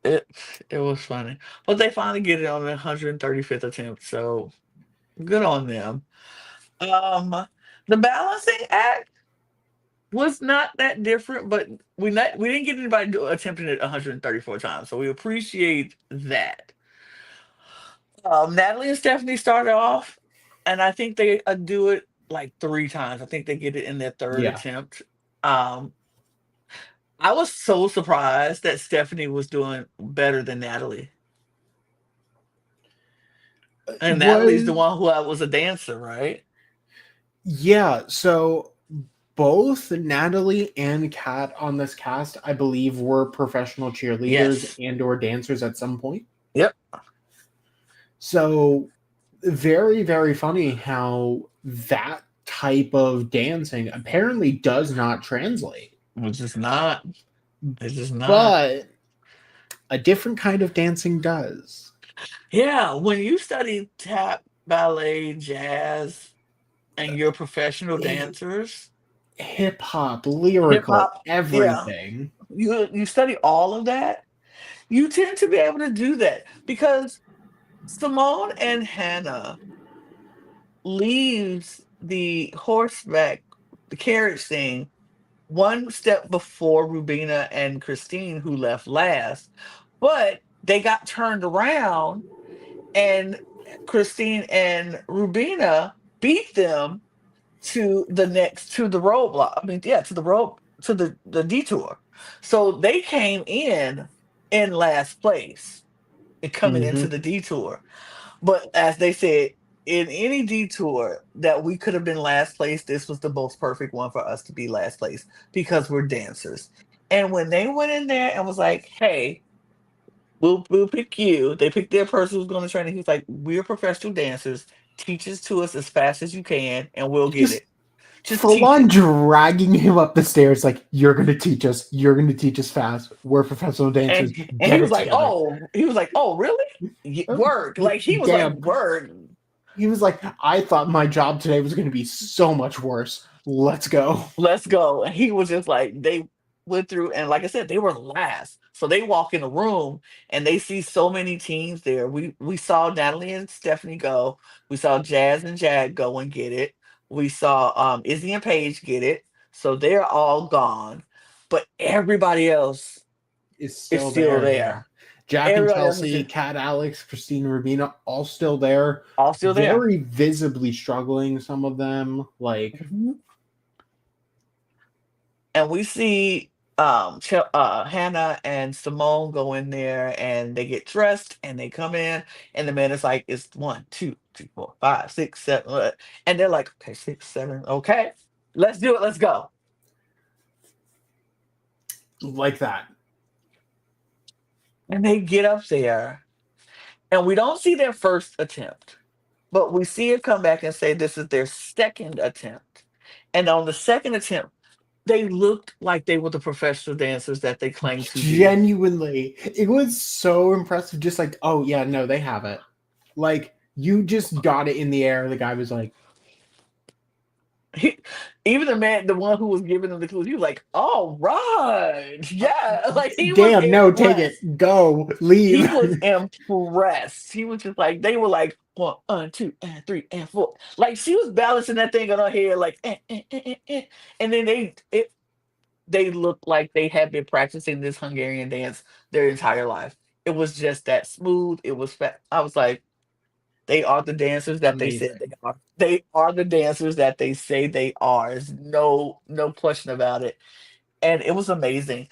It it was funny. But they finally get it on the 135th attempt, so good on them. Um, the balancing act was not that different, but we didn't get anybody attempting it 134 times, so we appreciate that. Natalie and Stephanie started off, and I think they do it like 3 times. I think they get it in their third Yeah. attempt. Um, I was so surprised that Stephanie was doing better than Natalie. And Natalie's the Was one who was a dancer, right? Yeah, so both Natalie and Kat on this cast, I believe, were professional cheerleaders Yes. and or dancers at some point. Yep. So very, very funny how that type of dancing apparently does not translate. It's just not. It's just not. But a different kind of dancing does. Yeah, when you study tap, ballet, jazz, and you're professional dancers, Hip hop, hip lyrical, hop, yeah, everything. you study all of that, you tend to be able to do that because Simone and Hannah leaves the horseback, the carriage thing, one step before Rubina and Christine, who left last, but they got turned around and Christine and Rubina beat them to the roadblock. I mean, yeah, to the road to the detour. So they came in last place and coming into Hmm. the detour. But as they said, in any detour that we could have been last place, this was the most perfect one for us to be last place because we're dancers. And when they went in there and was like, hey, we'll pick you. They picked their person who's going to train. And he's like, we're professional dancers. Teach it to us as fast as you can, and we'll get Just it. Just full teach on it. dragging him up the stairs, like, you're gonna teach us. You're gonna teach us fast. We're professional dancers. And he Get was it like, together. oh, really? Word. Like he was like, Damn. word. He was like, I thought my job today was gonna be so much worse. Let's go. Let's go. And he was just like, they went through, and like I said, they were last. So they walk in the room and they see so many teams there. We saw Natalie and Stephanie go. We saw Jazz and Jag go and get it. We saw Izzy and Paige get it. So they're all gone. But everybody else Is is still still there, yeah. there. Jack and Everybody else is Chelsea, just Kat, Alex, Christina, Rabina, all still there. all still there. Very visibly struggling, some of them. Like, Mhm. And we see Hannah and Simone go in there and they get dressed and they come in and the man is like, it's one, two, three, four, five, six, seven. And they're like, okay, six, seven, okay, let's do it, let's go. like that. And they get up there and we don't see their first attempt, but we see it come back and say this is their second attempt. And on the second attempt, they looked like they were the professional dancers that they claimed to be. Genuinely. It was so impressive. Just like, oh, yeah, no, they have it. Like, you just got it in the air. The guy was like, He, even the man, the one who was giving them the clues, he was like, "All right, yeah." Like he was damn, no, take impressed. it. Go. He Leave. was impressed. He was just like they were like one, two, and three, and four. Like she was balancing that thing on her head, like, and then they looked like they had been practicing this Hungarian dance their entire life. It was just that smooth. It was fat. I was like, they are the dancers that they said they Amazing. are. They are the dancers that they say they are. There's no question about it. And it was amazing.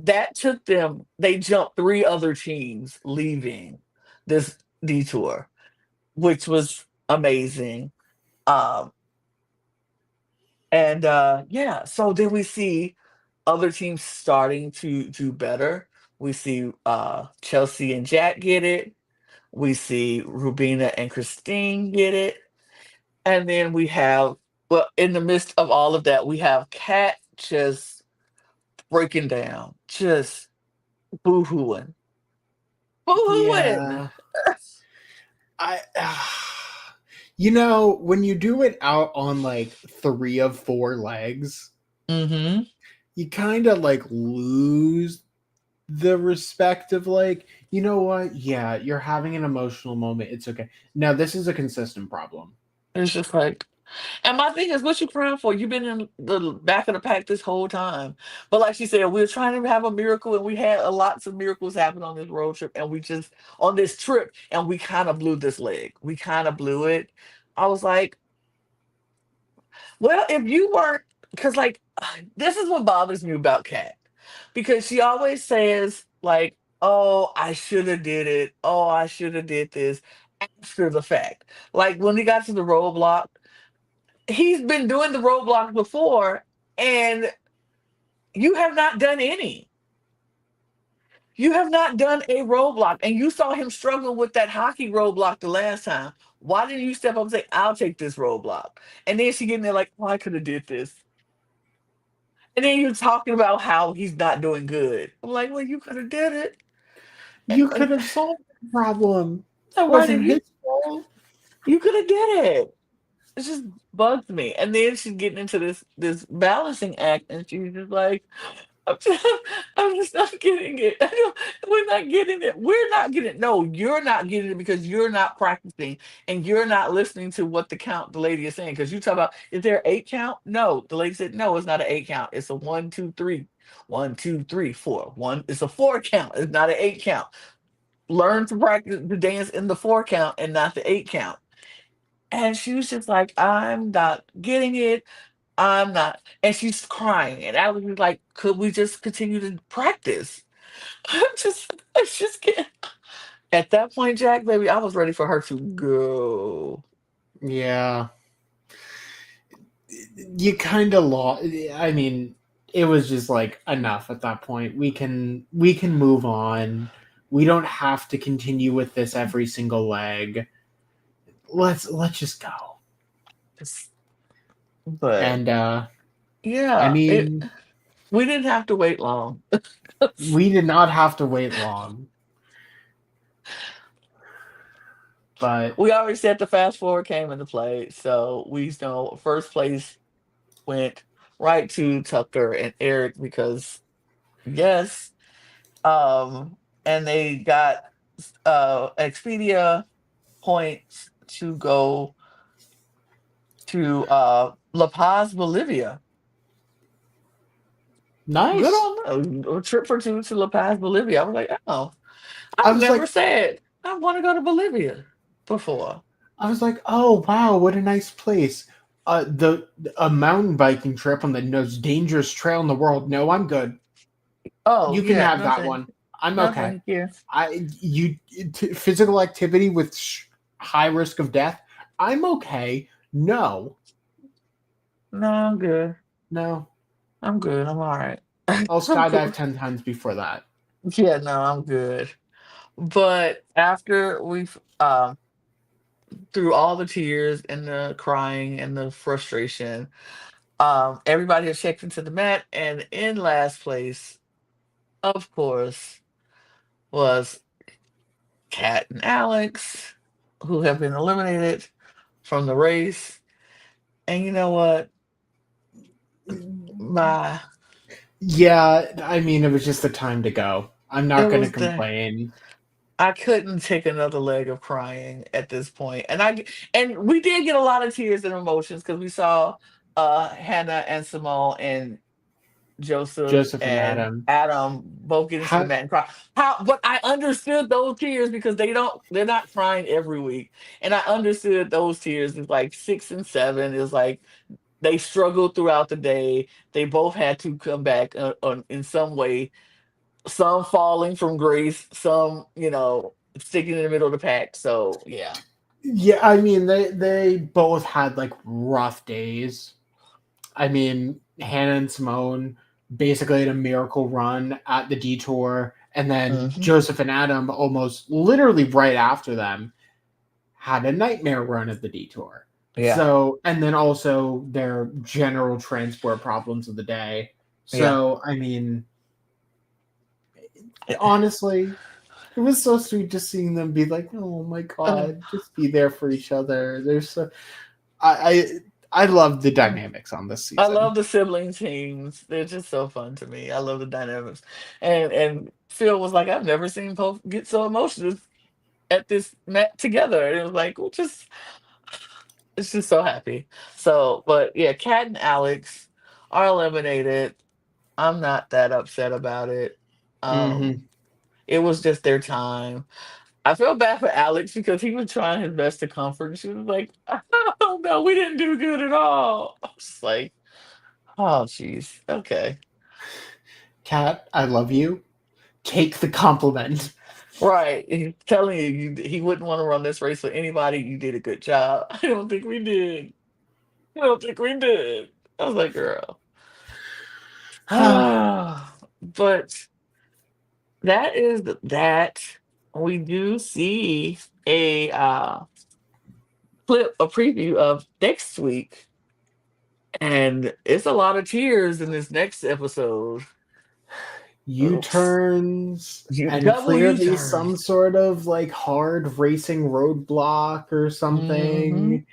That took them, they jumped three other teams leaving this detour, which was amazing. Um, and yeah, so then we see other teams starting to do better. We see Chelsea and Jack get it. We see Rubina and Christine get it. And then we have, well, in the midst of all of that, we have Kat just breaking down, just boo-hooing. Boo-hooing. Yeah. I. You know, when you do it out on like 3 of 4 legs, Mm-hmm. you kind of like lose the respect of like, you know what? Yeah, you're having an emotional moment. It's okay. Now, this is a consistent problem. It's just like, and my thing is, what you crying for? You've been in the back of the pack this whole time. But like she said, we are trying to have a miracle, and we had lots of miracles happen on this road trip, and we just on this trip, and we kind of blew this leg. We kind of blew it. I was like, well, if you weren't, because like this is what bothers me about Kat, because she always says like, "Oh, I should have did it. Oh, I should have did this." After the fact, like when he got to the roadblock, he's been doing the roadblock before, and you have not done any. You have not done a roadblock, and you saw him struggle with that hockey roadblock the last time. Why didn't you step up and say, "I'll take this roadblock"? And then she getting there like, "Oh, I could have did this." And then you're talking about how he's not doing good. I'm like, well, you could have did it. You could Like, have solved the problem. That why did wasn't his fault. you could have did it? It just bugs me. And then she's getting into this balancing act, and she's just like, I'm just, I'm just not getting it. We're not getting it. We're not getting it. No, you're not getting it because you're not practicing and you're not listening to what the lady is saying. Because you talk about, is there an 8 count? No. The lady said, no, it's not an 8 count. It's a 1, 2, 3. 1, 2, 3, 4. It's a 4 count. It's not an 8 count. Learn to practice the dance in the 4 count and not the 8 count. And she was just like, I'm not getting it. I'm not. And she's crying. And I was like, could we just continue to practice? I just can't. At that point, Jack, baby, I was ready for her to go. Yeah. You kind of lost. I mean, it was just like enough at that point. We can move on. We don't have to continue with this every single leg. Let's just go. It's- But And I yeah, mean, we didn't have to wait long. we did not have to wait long. But We already said the fast forward came into play, so we know first place went right to Tucker and Eric because yes, and they got Expedia points to go to La Paz, Bolivia. Good nice. on a trip for two to La Paz, Bolivia. I was like, oh, I I've was never like, said I want to go to Bolivia before. oh wow, what a nice place. The a mountain biking trip on the most dangerous trail in the world. No, I'm good. Oh You can yeah, have that nothing, one. I'm okay. nothing here. Physical activity with high risk of death. I'm okay. No, No, I'm good. no. I'm good. I'm all right. I'll I'm skydive cool. 10 times before that. Yeah, no, I'm good. But after we've through all the tears and the crying and the frustration, everybody has checked into the mat, and in last place, of course, was Kat and Alex, who have been eliminated from the race. And you know what? My Yeah, I mean, it was just the time to go. I'm it not going to was the complain. I couldn't take another leg of crying at this point. And we did get a lot of tears and emotions because we saw Hannah and Simone and Joseph Joseph and and Adam. Adam both get into the How, mat and cry. How but I understood those tears because they're not crying every week. And I understood those tears is like 6 and 7. Is like they struggled throughout the day. They both had to come back in some way, some falling from grace, some, sticking in the middle of the pack. So yeah. yeah, I mean, they both had like rough days. I mean, Hannah and Simone basically had a miracle run at the detour, and then Hmm. Joseph and Adam almost literally right after them had a nightmare run at the detour. Yeah. So, and then also their general transport problems of the day. Yeah. So, I mean, honestly, it was so sweet just seeing them be like, "Oh my god, just be there for each other." There's so I love the dynamics on this I season. love the sibling teams. They're just so fun to me. I love the dynamics. And Phil was like, I've never seen both get so emotional at this met together. And it was like, well, just it's just so happy. So, but yeah, Kat and Alex are eliminated. I'm not that upset about it. Mm-hmm. Um, it was just their time. I feel bad for Alex because he was trying his best to comfort. And she was like, "Oh no, we didn't do good at all." I was just like, "Oh, jeez, okay, Kat, I love you. Take the compliment. right." He's telling he wouldn't want to run this race with anybody. You did a good job. I don't think we did. I don't think we did. I was like, "Girl," but that is that. We do see a preview of next week. And it's a lot of tears in this next episode. Oops. U-turns You and double U clearly some turns. sort of like hard racing roadblock or Hmm. something.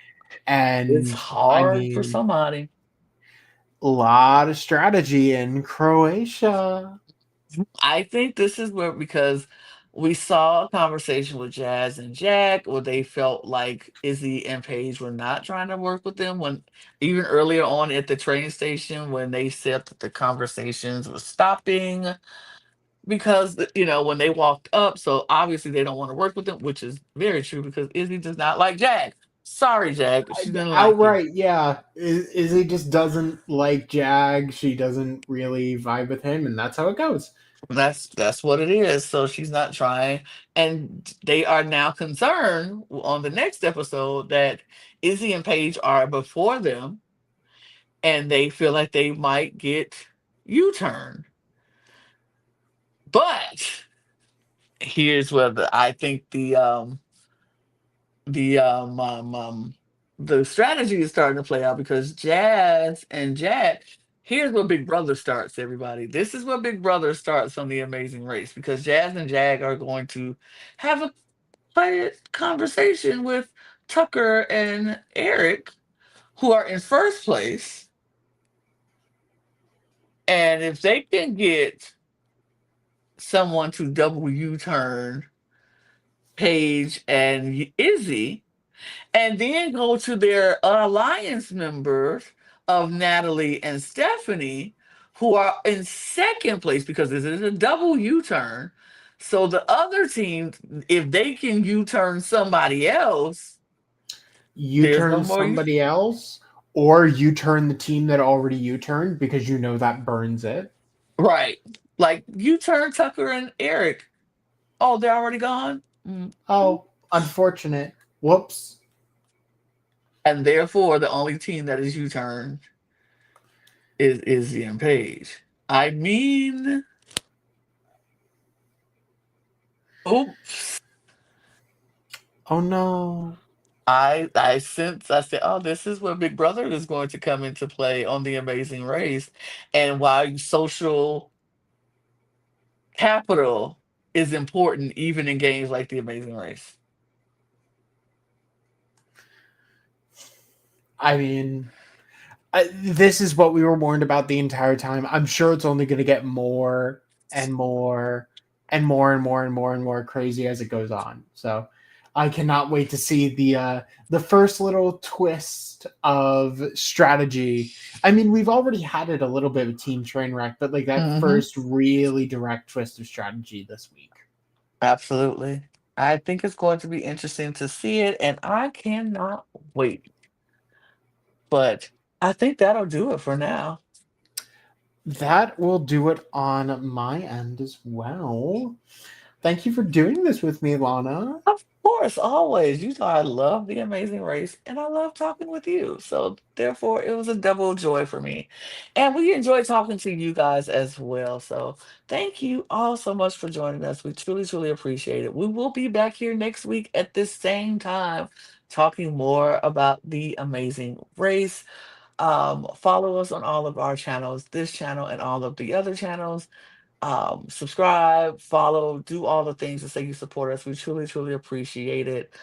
It's And I hard for mean, somebody. a lot of strategy in Croatia. I think this is where because we saw a conversation with Jazz and Jack where they felt like Izzy and Paige were not trying to work with them when even earlier on at the train station when they said that the conversations were stopping because when they walked up, so obviously they don't want to work with them, which is very true because Izzy does not like Jack. Sorry, Jack, she didn't like you. Outright, yeah. Izzy just doesn't like Jag. She doesn't really vibe with him, and that's how it goes. That's what it is. So she's not trying, and they are now concerned on the next episode that Izzy and Paige are before them, and they feel like they might get U-turn. But here's where I think the um, um um the strategy is starting to play out because Jazz and Jack. Here's where Big Brother starts, everybody. This is where Big Brother starts on the Amazing Race because Jazz and Jag are going to have a quiet conversation with Tucker and Eric, who are in first place. And if they can get someone to double U turn Paige and Izzy, and then go to their alliance members of Natalie and Stephanie, who are in second place because this is a double U turn. So the other team, if they can U turn somebody else, You there's no turn more U. somebody else, or you turn the team that already you turned because you know that burns it. Right. Like U turn Tucker and Eric. Oh, they're already gone? Mm. Oh, unfortunate. Whoops. And therefore, the only team that is U turn is Izzy and Paige. I mean, oops. Oh no. I said, oh, this is where Big Brother is going to come into play on the Amazing Race, and why social capital is important even in games like the Amazing Race. I mean, this is what we were warned about the entire time. I'm sure it's only going to get more and more and more and more and more and more crazy as it goes on. So I cannot wait to see the first little twist of strategy. I mean, we've already had it a little bit of team train wreck, but like that Hmm. first really direct twist of strategy this week. Absolutely. I think it's going to be interesting to see it, and I cannot wait. But I think that'll do it for now. That will do it on my end as well. Thank you for doing this with me, Lana. Of course, always. You know, I love The Amazing Race and I love talking with you. So, therefore, it was a double joy for me. And we enjoyed talking to you guys as well. So, thank you all so much for joining us. We truly, truly appreciate it. We will be back here next week at this same time talking more about The Amazing Race. Follow us on all of our channels, this channel and all of the other channels. Subscribe, follow, do all the things to say you support us. We truly, truly appreciate it.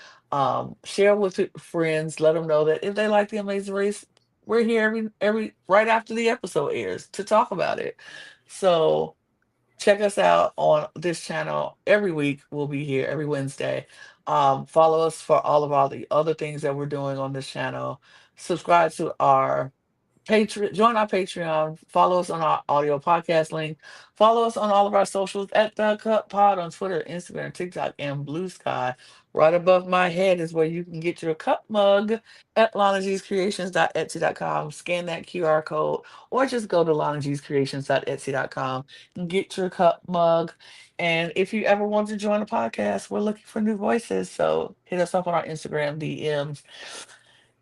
Share with your friends, let them know that if they like the Amazing Race, we're here every right after the episode airs to talk about it. So check us out on this channel every week. We'll be here every Wednesday. Follow us for all the other things that we're doing on this channel. Subscribe to our Patreon, join our Patreon, follow us on our audio podcast link, follow us on all of our socials at The Cut Pod on Twitter, Instagram, TikTok, and Blue Sky. Right above my head is where you can get your cup mug at lanagcreations.etsy.com. Scan that QR code or just go to lanagcreations.etsy.com and get your cup mug. And if you ever want to join the podcast, we're looking for new voices. So hit us up on our Instagram DMs.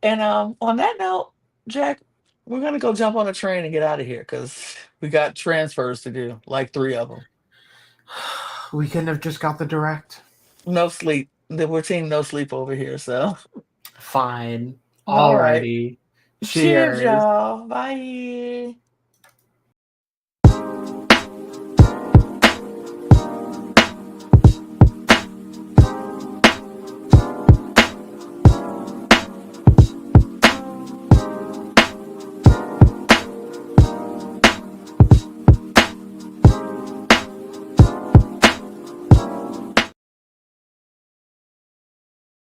And on that note, Jack, we're gonna go jump on a train and get out of here because we got transfers to do, like 3 of them. We couldn't have just got the direct. No sleep. We're team no sleep over here. So, Fine. all right. Alrighty. Cheers, Cheers. y'all. Bye.